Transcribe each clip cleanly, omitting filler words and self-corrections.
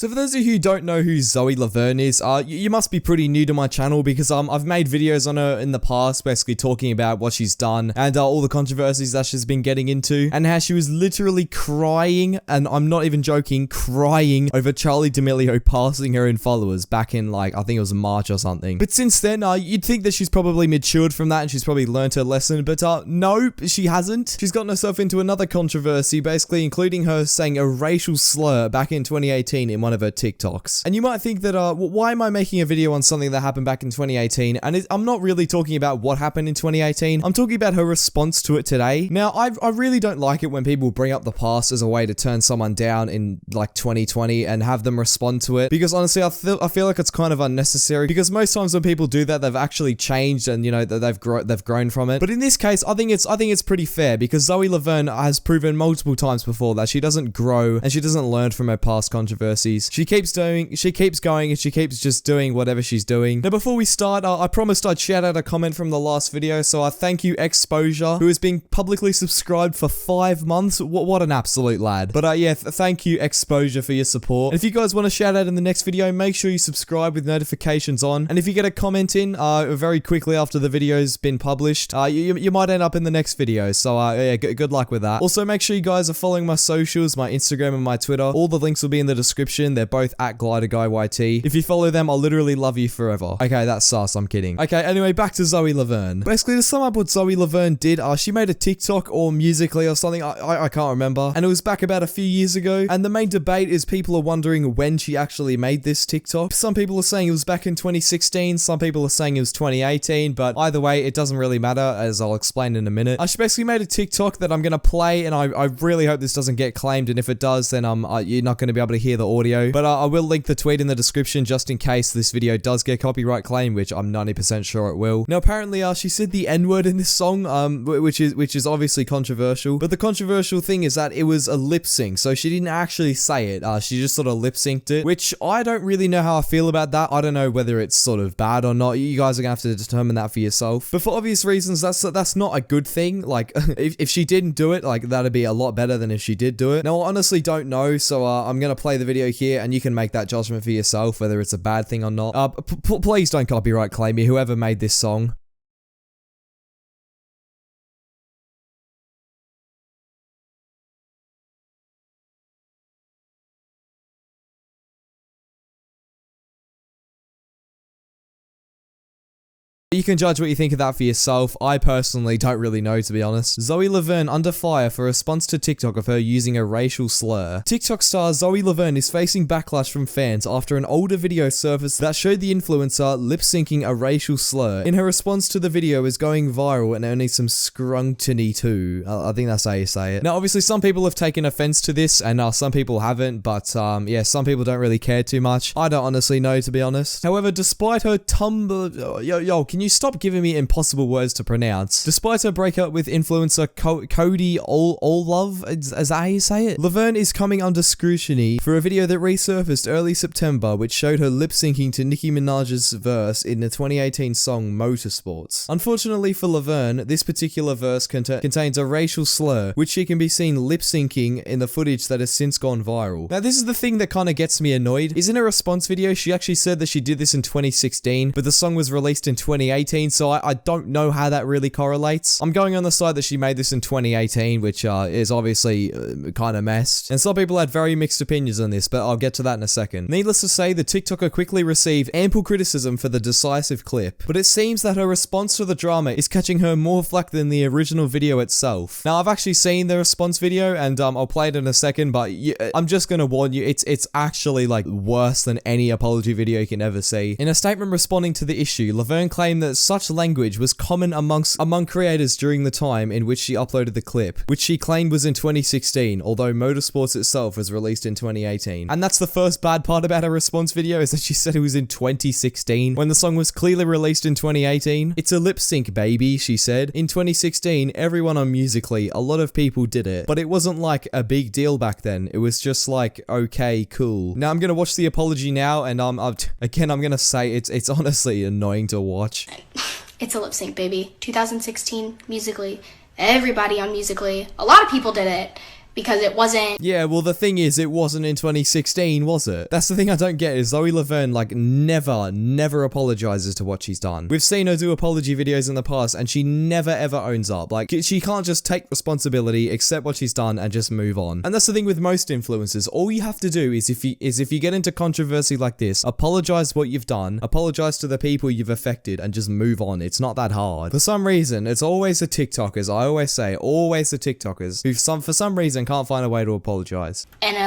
So for those of you who don't know who Zoe Laverne is, you must be pretty new to my channel because I've made videos on her in the past, basically talking about what she's done and all the controversies that she's been getting into, and how she was literally crying, and I'm not even joking, crying over Charli D'Amelio passing her in followers back in, like, I think it was March or something. But since then, you'd think that she's probably matured from that and she's probably learned her lesson, but nope, she hasn't. She's gotten herself into another controversy, basically including her saying a racial slur back in 2018 in one of her TikToks. And you might think that, why am I making a video on something that happened back in 2018? And I'm not really talking about what happened in 2018. I'm talking about her response to it today. Now, I really don't like it when people bring up the past as a way to turn someone down in, like, 2020 and have them respond to it. Because honestly, I feel like it's kind of unnecessary. Because most times when people do that, they've actually changed and, you know, they've grown from it. But in this case, I think it's pretty fair because Zoe Laverne has proven multiple times before that she doesn't grow and she doesn't learn from her past controversies. She keeps going, and she keeps just doing whatever she's doing. Now, before we start, I promised I'd shout out a comment from the last video, so I thank you, Exposure, who has been publicly subscribed for 5 months. What an absolute lad. But yeah, thank you, Exposure, for your support. And if you guys want a shout out in the next video, make sure you subscribe with notifications on. And if you get a comment in very quickly after the video's been published, you might end up in the next video. So yeah, good luck with that. Also, make sure you guys are following my socials, my Instagram and my Twitter. All the links will be in the description. They're both at GliderGuyYT. If you follow them, I'll literally love you forever. Okay, that's sus, I'm kidding. Okay, anyway, back to Zoe Laverne. Basically, to sum up what Zoe Laverne did, she made a TikTok or Musically or something, I can't remember, and it was back about a few years ago, and the main debate is people are wondering when she actually made this TikTok. Some people are saying it was back in 2016, some people are saying it was 2018, but either way, it doesn't really matter, as I'll explain in a minute. She basically made a TikTok that I'm gonna play, and I really hope this doesn't get claimed, and if it does, then you're not gonna be able to hear the audio, but I will link the tweet in the description just in case this video does get copyright claim, which I'm 90% sure it will. Now, apparently, she said the N-word in this song, which is obviously controversial, but the controversial thing is that it was a lip sync, so she didn't actually say it, she just sort of lip synced it, which I don't really know how I feel about that. I don't know whether it's sort of bad or not. You guys are gonna have to determine that for yourself, but for obvious reasons, that's not a good thing. Like, if she didn't do it, like, that'd be a lot better than if she did do it. Now, I honestly don't know, so I'm gonna play the video here, and you can make that judgment for yourself, whether it's a bad thing or not. Please don't copyright claim me, whoever made this song. You can judge what you think of that for yourself. I personally don't really know, to be honest. Zoe Laverne under fire for a response to TikTok of her using a racial slur. TikTok star Zoe Laverne is facing backlash from fans after an older video surfaced that showed the influencer lip-syncing a racial slur. In her response to the video is going viral and earning some scrutiny too. I think that's how you say it. Now, obviously, some people have taken offense to this and some people haven't, but yeah, some people don't really care too much. I don't honestly know, to be honest. However, despite her yo, can you stop giving me impossible words to pronounce? Despite her breakup with influencer Cody Allove, is that how you say it? Laverne is coming under scrutiny for a video that resurfaced early September, which showed her lip-syncing to Nicki Minaj's verse in the 2018 song Motorsports. Unfortunately for Laverne, this particular verse contains a racial slur, which she can be seen lip-syncing in the footage that has since gone viral. Now, this is the thing that kind of gets me annoyed, is in her response video, she actually said that she did this in 2016, but the song was released in 2018, so I don't know how that really correlates. I'm going on the side that she made this in 2018, which is obviously kind of messed, and some people had very mixed opinions on this, but I'll get to that in a second. Needless to say, the TikToker quickly received ample criticism for the decisive clip, but it seems that her response to the drama is catching her more flack than the original video itself. Now, I've actually seen the response video, and I'll play it in a second, but I'm just gonna warn you, it's actually, like, worse than any apology video you can ever see. In a statement responding to the issue, Laverne claimed that such language was common among creators during the time in which she uploaded the clip, which she claimed was in 2016, although Motorsports itself was released in 2018. And that's the first bad part about her response video, is that she said it was in 2016, when the song was clearly released in 2018. It's a lip sync, baby, she said. In 2016, everyone on Musically, a lot of people did it, but it wasn't like a big deal back then. It was just like, okay, cool. Now I'm gonna watch the apology now, and again, I'm gonna say it's honestly annoying to watch. It's a lip sync, baby. 2016, Musically. Everybody on Musically. A lot of people did it. because it wasn't. Yeah, well, the thing is, it wasn't in 2016, was it? That's the thing I don't get, is Zoe Laverne, like, never apologizes to what she's done. We've seen her do apology videos in the past, and she never ever owns up. Like, she can't just take responsibility, accept what she's done, and just move on. And that's the thing with most influencers. All you have to do is if you get into controversy like this, apologize what you've done, apologize to the people you've affected, and just move on. It's not that hard. For some reason, it's always the TikTokers, I always say, always the TikTokers, who for some reason can't find a way to apologize. And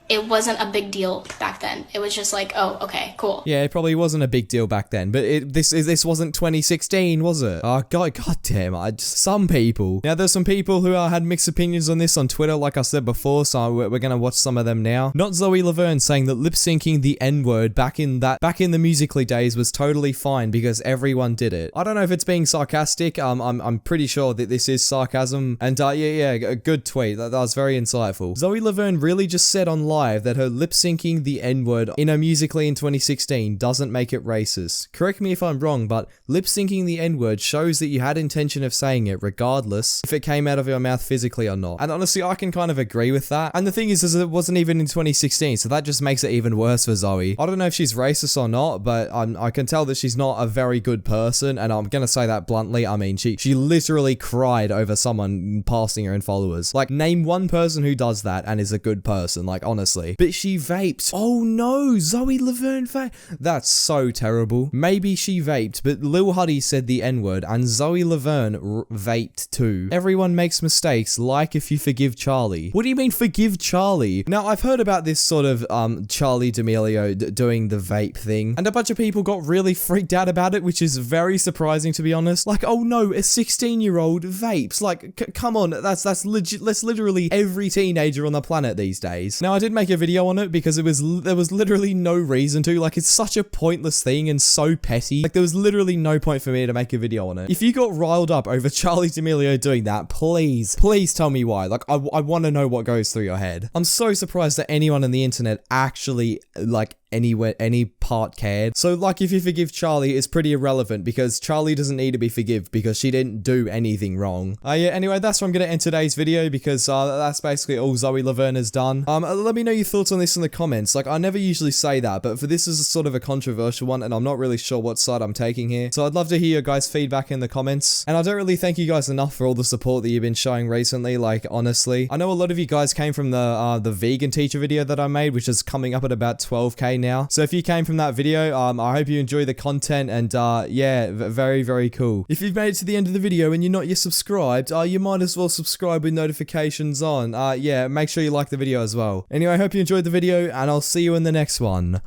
it wasn't a big deal back then. It was just like, oh, okay, cool. Yeah, it probably wasn't a big deal back then, but this wasn't 2016, was it? Oh, God damn, some people. Now, there's some people who had mixed opinions on this on Twitter, like I said before, so we're gonna watch some of them now. Not Zoe Laverne saying that lip-syncing the N-word back in the Musical.ly days was totally fine because everyone did it. I don't know if it's being sarcastic. I'm pretty sure that this is sarcasm, and yeah, a good tweet. That was very insightful. Zoe Laverne really just said on live that her lip-syncing the N-word in her Musical.ly in 2016 doesn't make it racist. Correct me if I'm wrong, but lip-syncing the N-word shows that you had intention of saying it regardless if it came out of your mouth physically or not. And honestly, I can kind of agree with that. And the thing is it wasn't even in 2016, so that just makes it even worse for Zoe. I don't know if she's racist or not, but I can tell that she's not a very good person, and I'm gonna say that bluntly. I mean, she literally cried over someone passing her in followers. Like, name one person who does that and is a good person, like, honestly. But she vaped. Oh no, Zoe Laverne vaped. That's so terrible. Maybe she vaped, but Lil Huddy said the N-word, and Zoe Laverne vaped too. Everyone makes mistakes, like if you forgive Charlie. What do you mean forgive Charlie? Now, I've heard about this sort of Charlie D'Amelio doing the vape thing, and a bunch of people got really freaked out about it, which is very surprising, to be honest. Like, oh no, a 16-year-old vapes. Like, come on, that's literally every teenager on the planet these days. Now, I did make a video on it because there was literally no reason to. Like, it's such a pointless thing and so petty. Like, there was literally no point for me to make a video on it. If you got riled up over Charlie D'Amelio doing that, please tell me why. Like, I want to know what goes through your head. I'm so surprised that anyone on the internet actually, like, any part cared. So, like, if you forgive Charlie, it's pretty irrelevant because Charlie doesn't need to be forgiven because she didn't do anything wrong. Yeah, anyway, that's where I'm gonna end today's video because that's basically all Zoe Laverne has done. Let me know your thoughts on this in the comments. Like, I never usually say that, but for this is sort of a controversial one, and I'm not really sure what side I'm taking here. So I'd love to hear your guys' feedback in the comments. And I don't really thank you guys enough for all the support that you've been showing recently. Like, honestly, I know a lot of you guys came from the vegan teacher video that I made, which is coming up at about 12k now. So if you came from that video, I hope you enjoy the content, and yeah, very cool. If you've made it to the end of the video and you're not yet subscribed, you might as well subscribe with notifications on. Yeah, make sure you like the video as well. Anyway, I hope you enjoyed the video, and I'll see you in the next one.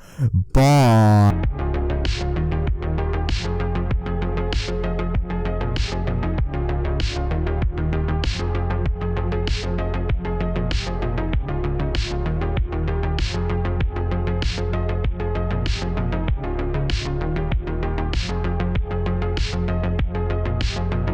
Bye.